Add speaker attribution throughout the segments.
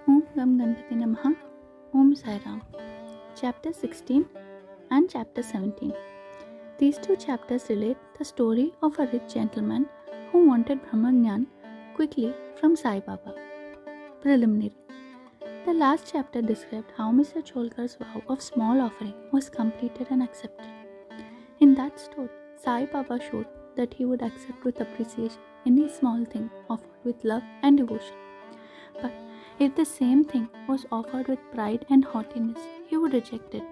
Speaker 1: Om Gam Ganpati Namaha. Om Sai Ram. Chapter 16 and Chapter 17. These two chapters relate the story of a rich gentleman who wanted Brahmagyan quickly from Sai Baba. Preliminary. The last chapter described how Mr. Cholkar's vow of small offering was completed and accepted. In that story, Sai Baba showed that he would accept with appreciation any small thing offered with love and devotion. But if the same thing was offered with pride and haughtiness, he would reject it.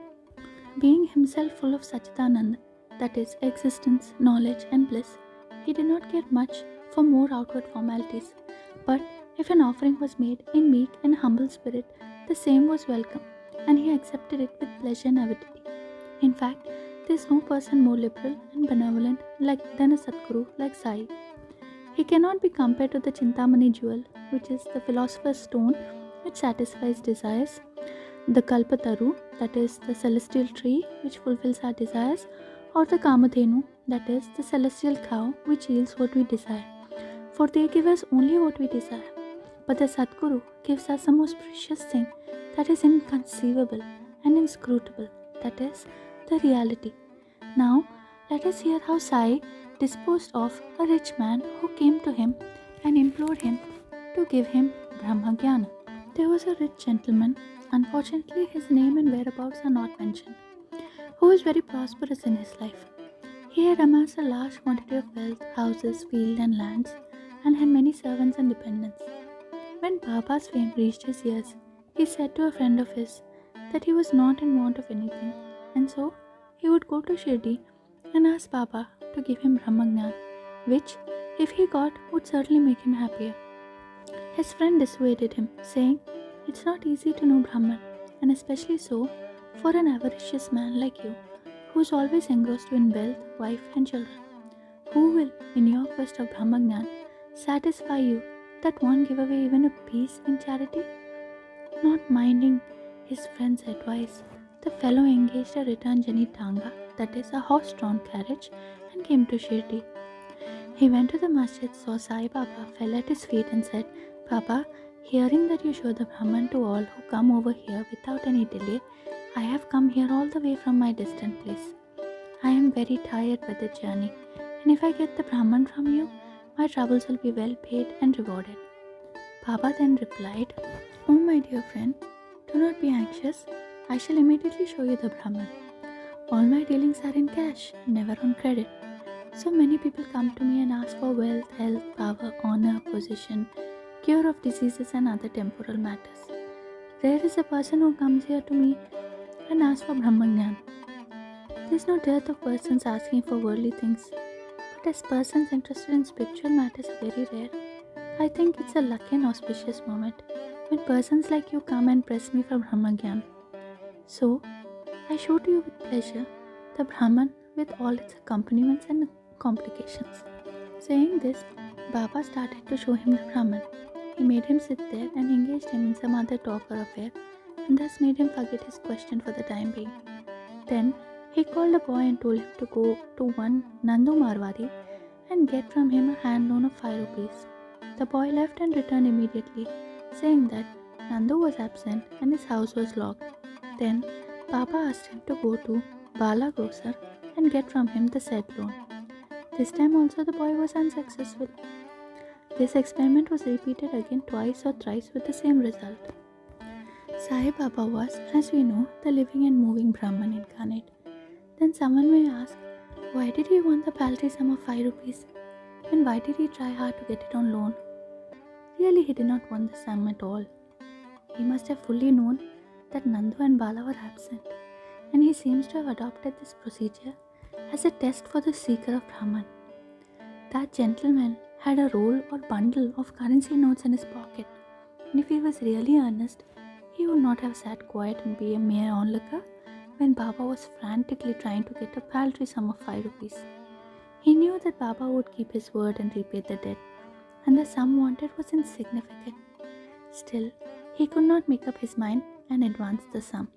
Speaker 1: Being himself full of Satchidananda, that is, existence, knowledge, and bliss, he did not care much for more outward formalities. But if an offering was made in meek and humble spirit, the same was welcome, and he accepted it with pleasure and avidity. In fact, there is no person more liberal and benevolent than a Sadguru like Sai. He cannot be compared to the Chintamani jewel, which is the philosopher's stone which satisfies desires, the Kalpataru, that is the celestial tree which fulfills our desires, or the Kamadhenu, that is the celestial cow which yields what we desire. For they give us only what we desire. But the Sadguru gives us the most precious thing that is inconceivable and inscrutable, that is the reality. Now, let us hear how Sai disposed of a rich man who came to him and implored him to give him Brahmagyana. There was a rich gentleman, unfortunately his name and whereabouts are not mentioned, who was very prosperous in his life. He had amassed a large quantity of wealth, houses, fields and lands, and had many servants and dependents. When Baba's fame reached his ears, he said to a friend of his that he was not in want of anything, and so he would go to Shirdi and ask Baba to give him Brahmagyan, which, if he got, would certainly make him happier. His friend dissuaded him, saying, "It's not easy to know Brahman, and especially so for an avaricious man like you, who is always engrossed in wealth, wife, and children. Who will, in your quest of Brahmagyan, satisfy you that won't give away even a piece in charity?" Not minding his friend's advice, the fellow engaged a return journey tanga, that is a horse-drawn carriage, and came to Shirdi. He went to the masjid, saw Sai Baba, fell at his feet and said, "Baba, hearing that you show the Brahman to all who come over here without any delay, I have come here all the way from my distant place. I am very tired by the journey, and if I get the Brahman from you, my troubles will be well paid and rewarded." Baba then replied, "Oh my dear friend, do not be anxious. I shall immediately show you the Brahman. All my dealings are in cash, never on credit. So many people come to me and ask for wealth, health, power, honor, position, cure of diseases and other temporal matters. Rare is a person who comes here to me and asks for Brahmagyan. There is no dearth of persons asking for worldly things, but as persons interested in spiritual matters are very rare, I think it's a lucky and auspicious moment when persons like you come and press me for Brahmagyan. So, I show to you with pleasure the Brahman with all its accompaniments and complications." Saying this, Baba started to show him the Brahman. He made him sit there and engaged him in some other talk or affair, and thus made him forget his question for the time being. Then he called a boy and told him to go to one Nandu Marwari and get from him a hand loan of 5 rupees. The boy left and returned immediately, saying that Nandu was absent and his house was locked. Then Baba asked him to go to Bala Grocer and get from him the said loan. This time also the boy was unsuccessful. This experiment was repeated again twice or thrice with the same result. Sai Baba was, as we know, the living and moving Brahman incarnate. Then someone may ask, why did he want the paltry sum of 5 rupees? And why did he try hard to get it on loan? Really, he did not want the sum at all. He must have fully known that Nandu and Bala were absent, and he seems to have adopted this procedure as a test for the seeker of Brahman. That gentleman had a roll or bundle of currency notes in his pocket, and if he was really earnest, he would not have sat quiet and be a mere onlooker when Baba was frantically trying to get a paltry sum of 5 rupees. He knew that Baba would keep his word and repay the debt, and the sum wanted was insignificant. Still, he could not make up his mind and advance the sum.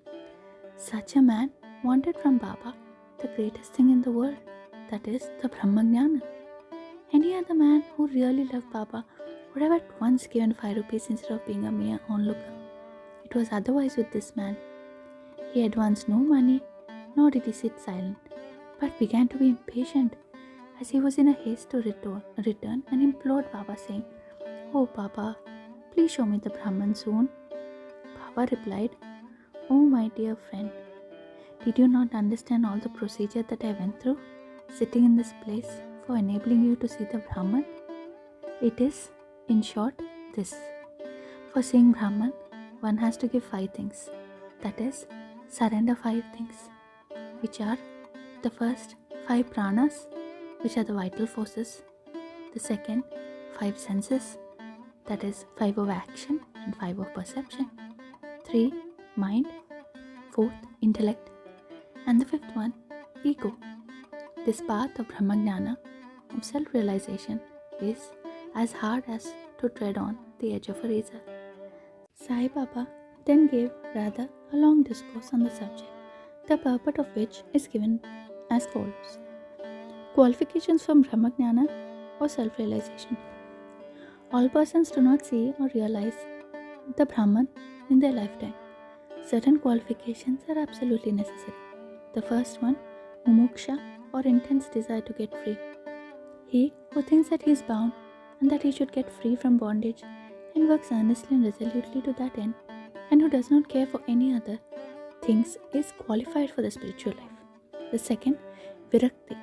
Speaker 1: Such a man wanted from Baba the greatest thing in the world, that is the Brahmagyana. Any other man who really loved Baba would have at once given 5 rupees instead of being a mere onlooker. It was otherwise with this man. He advanced no money, nor did he sit silent, but began to be impatient, as he was in a haste to return and implored Baba, saying, "Oh Baba, please show me the Brahman soon." Baba replied, "Oh my dear friend, did you not understand all the procedure that I went through, sitting in this place, for enabling you to see the Brahman? It is, in short, this. For seeing Brahman, one has to give 5 things. That is, surrender 5 things, which are the first 5 pranas, which are the vital forces. The second, 5 senses, that is 5 of action and 5 of perception. 3, mind. 4th, intellect. And the 5th one, ego. This path of Brahmagnana, of self-realization, is as hard as to tread on the edge of a razor. Sai Baba then gave rather a long discourse on the subject, the purport of which is given as follows. Qualifications from Brahmagnana or self-realization. All persons do not see or realize the Brahman in their lifetime. Certain qualifications are absolutely necessary. The first one, mumuksha, or intense desire to get free. He who thinks that he is bound and that he should get free from bondage and works earnestly and resolutely to that end, and who does not care for any other things, is qualified for the spiritual life. The second, virakti,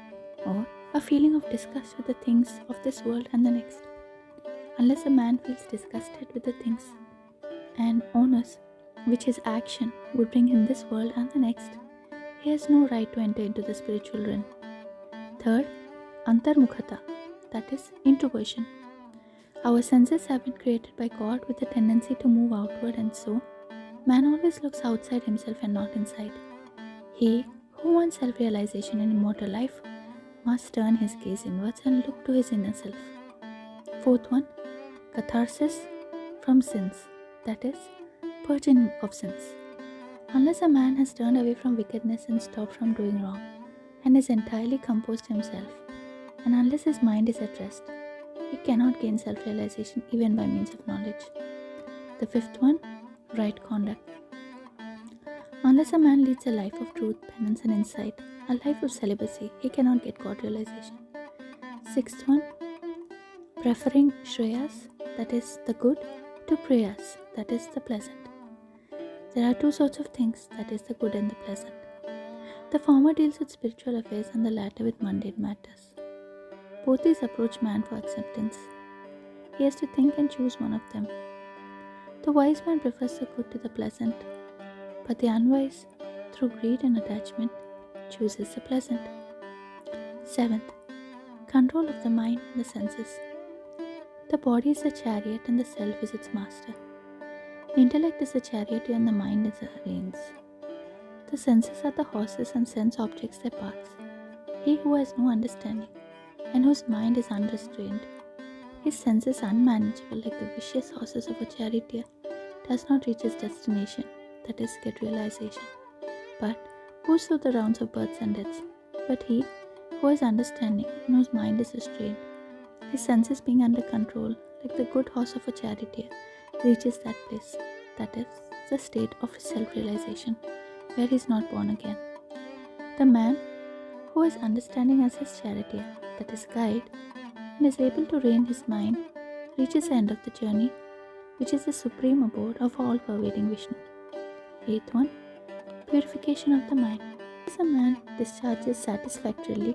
Speaker 1: or a feeling of disgust with the things of this world and the next. Unless a man feels disgusted with the things and honors which his action would bring in this world and the next, he has no right to enter into the spiritual realm. Third, antarmukhata, that is introversion. Our senses have been created by God with a tendency to move outward, and so man always looks outside himself and not inside. He who wants self-realization and immortal life must turn his gaze inwards and look to his inner self. Fourth one, catharsis from sins, that is, purging of sins. Unless a man has turned away from wickedness and stopped from doing wrong, and is entirely composed himself, and unless his mind is at rest, he cannot gain self-realization even by means of knowledge. The fifth one, right conduct. Unless a man leads a life of truth, penance and insight, a life of celibacy, he cannot get God realization. Sixth one, preferring shreyas, that is the good, to preyas, that is the pleasant. There are 2 sorts of things, that is the good and the pleasant. The former deals with spiritual affairs and the latter with mundane matters. Both these approach man for acceptance. He has to think and choose one of them. The wise man prefers the good to the pleasant, but the unwise, through greed and attachment, chooses the pleasant. 7th, control of the mind and the senses. The body is the chariot and the self is its master. The intellect is the charioteer and the mind is the reins. The senses are the horses and sense objects their paths. He who has no understanding and whose mind is unrestrained, his senses unmanageable like the vicious horses of a charioteer, does not reach his destination, that is, get realization, but goes through the rounds of births and deaths. But he who has understanding and whose mind is restrained, his senses being under control, like the good horse of a charioteer, reaches that place, that is, the state of self-realization, where he is not born again. The man who has understanding as his charioteer, that is guide, and is able to rein his mind, reaches the end of the journey, which is the supreme abode of all-pervading Vishnu. 8th one, purification of the mind. As a man discharges satisfactorily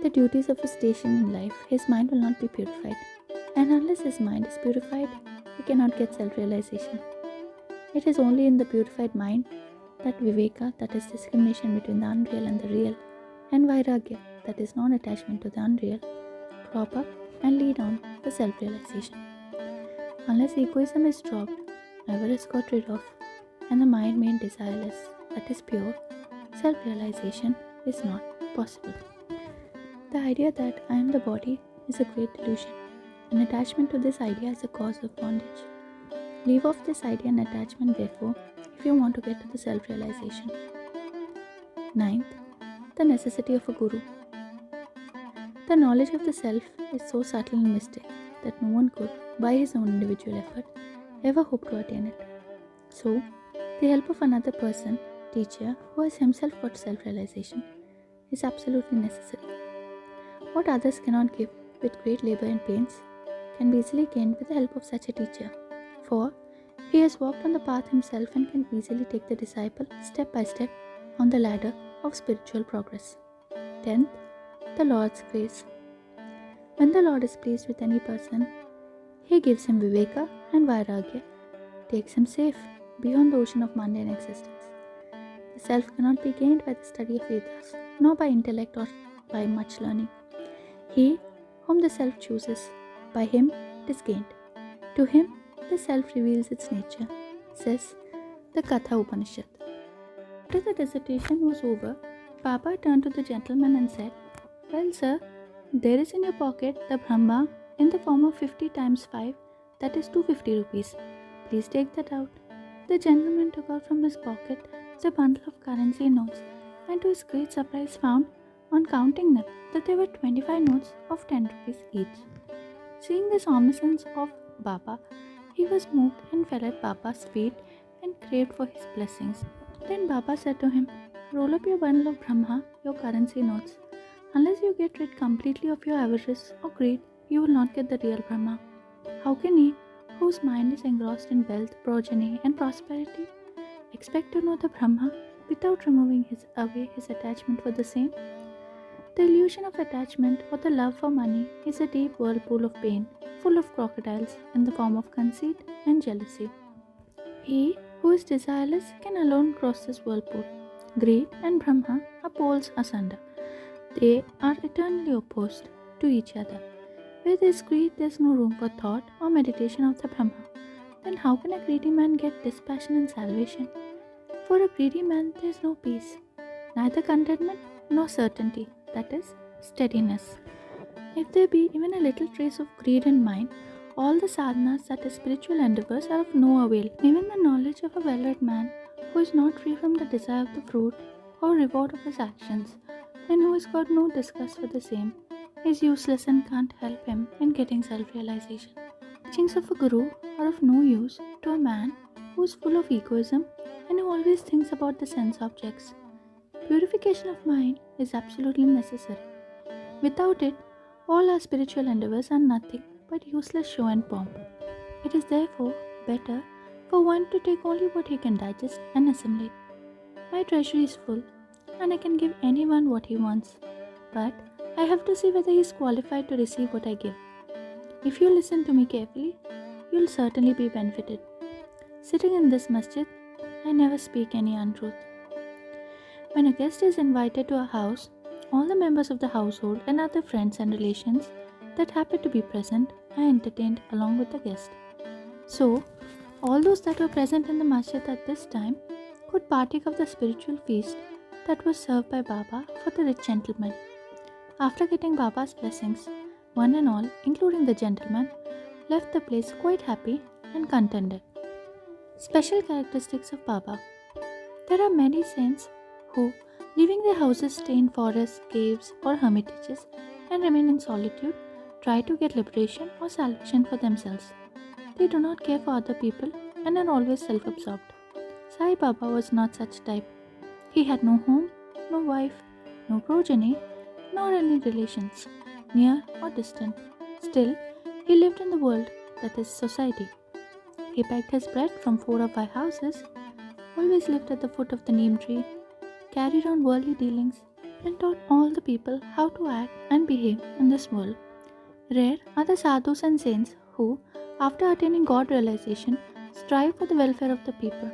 Speaker 1: the duties of a station in life, his mind will not be purified, and unless his mind is purified, he cannot get self-realization. It is only in the purified mind that viveka, that is discrimination between the unreal and the real, and vairagya, that is non-attachment to the unreal, crop up and lead on the self-realization. Unless egoism is dropped, never is got rid of, and the mind made desireless, that is pure, self-realization is not possible. The idea that I am the body is a great delusion, and attachment to this idea is a cause of bondage. Leave off this idea and attachment, therefore, if you want to get to the self-realization. 9th, the necessity of a guru. The knowledge of the self is so subtle and mystic that no one could, by his own individual effort, ever hope to attain it. So, the help of another person, teacher, who has himself got self-realization, is absolutely necessary. What others cannot give with great labor and pains can be easily gained with the help of such a teacher, for he has walked on the path himself and can easily take the disciple step by step on the ladder of spiritual progress. 10th, the Lord's grace. When the Lord is pleased with any person, he gives him viveka and vairagya, takes him safe beyond the ocean of mundane existence. The self cannot be gained by the study of Vedas, nor by intellect or by much learning. He whom the self chooses, by him it is gained. To him the self reveals its nature, says the Katha Upanishad. After the dissertation was over, Baba turned to the gentleman and said, "Well, sir, there is in your pocket the Brahma in the form of 50 times 5, that is 250 rupees. Please take that out." The gentleman took out from his pocket the bundle of currency notes and to his great surprise found, on counting them, that there were 25 notes of 10 rupees each. Seeing this omniscience of Baba, he was moved and fell at Baba's feet and craved for his blessings. Then Baba said to him, "Roll up your bundle of Brahma, your currency notes. Unless you get rid completely of your avarice or greed, you will not get the real Brahma. How can he, whose mind is engrossed in wealth, progeny, and prosperity, expect to know the Brahma without removing away his attachment for the same?" The illusion of attachment or the love for money is a deep whirlpool of pain, full of crocodiles in the form of conceit and jealousy. He who is desireless can alone cross this whirlpool. Greed and Brahma are poles asunder. They are eternally opposed to each other. Where there is greed, there is no room for thought or meditation of the Brahma. Then how can a greedy man get dispassion and salvation? For a greedy man, there is no peace, neither contentment nor certainty, that is, steadiness. If there be even a little trace of greed in mind, all the sadhanas, that is, spiritual endeavors, are of no avail. Even the knowledge of a well-read man who is not free from the desire of the fruit or reward of his actions, and who has got no disgust for the same, is useless and can't help him in getting self-realization. Teachings of a guru are of no use to a man who is full of egoism and who always thinks about the sense objects. Purification of mind is absolutely necessary. Without it, all our spiritual endeavors are nothing but useless show and pomp. It is therefore better for one to take only what he can digest and assimilate. My treasury is full, and I can give anyone what he wants, but I have to see whether he is qualified to receive what I give. If you listen to me carefully, you will certainly be benefited. Sitting in this masjid, I never speak any untruth. When a guest is invited to a house, all the members of the household and other friends and relations that happen to be present are entertained along with the guest. So, all those that were present in the masjid at this time could partake of the spiritual feast that was served by Baba for the rich gentleman. After getting Baba's blessings, one and all, including the gentleman, left the place quite happy and contented. Special characteristics of Baba. There are many saints who, leaving their houses, stay in forests, caves, or hermitages and remain in solitude, try to get liberation or salvation for themselves. They do not care for other people and are always self-absorbed. Sai Baba was not such type. He had no home, no wife, no progeny, nor any relations, near or distant. Still, he lived in the world, that is, society. He begged his bread from 4 or 5 houses, always lived at the foot of the neem tree, carried on worldly dealings, and taught all the people how to act and behave in this world. Rare are the sadhus and saints who, after attaining God realization, strive for the welfare of the people.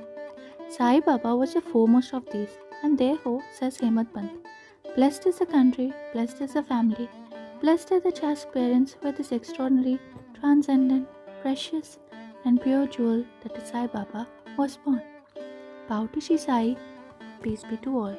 Speaker 1: Sai Baba was the foremost of these, and therefore, says Hemad Pant, "Blessed is the country, blessed is the family, blessed are the chaste parents where this extraordinary, transcendent, precious, and pure jewel that is Sai Baba was born." Bow to Shri Sai, peace be to all.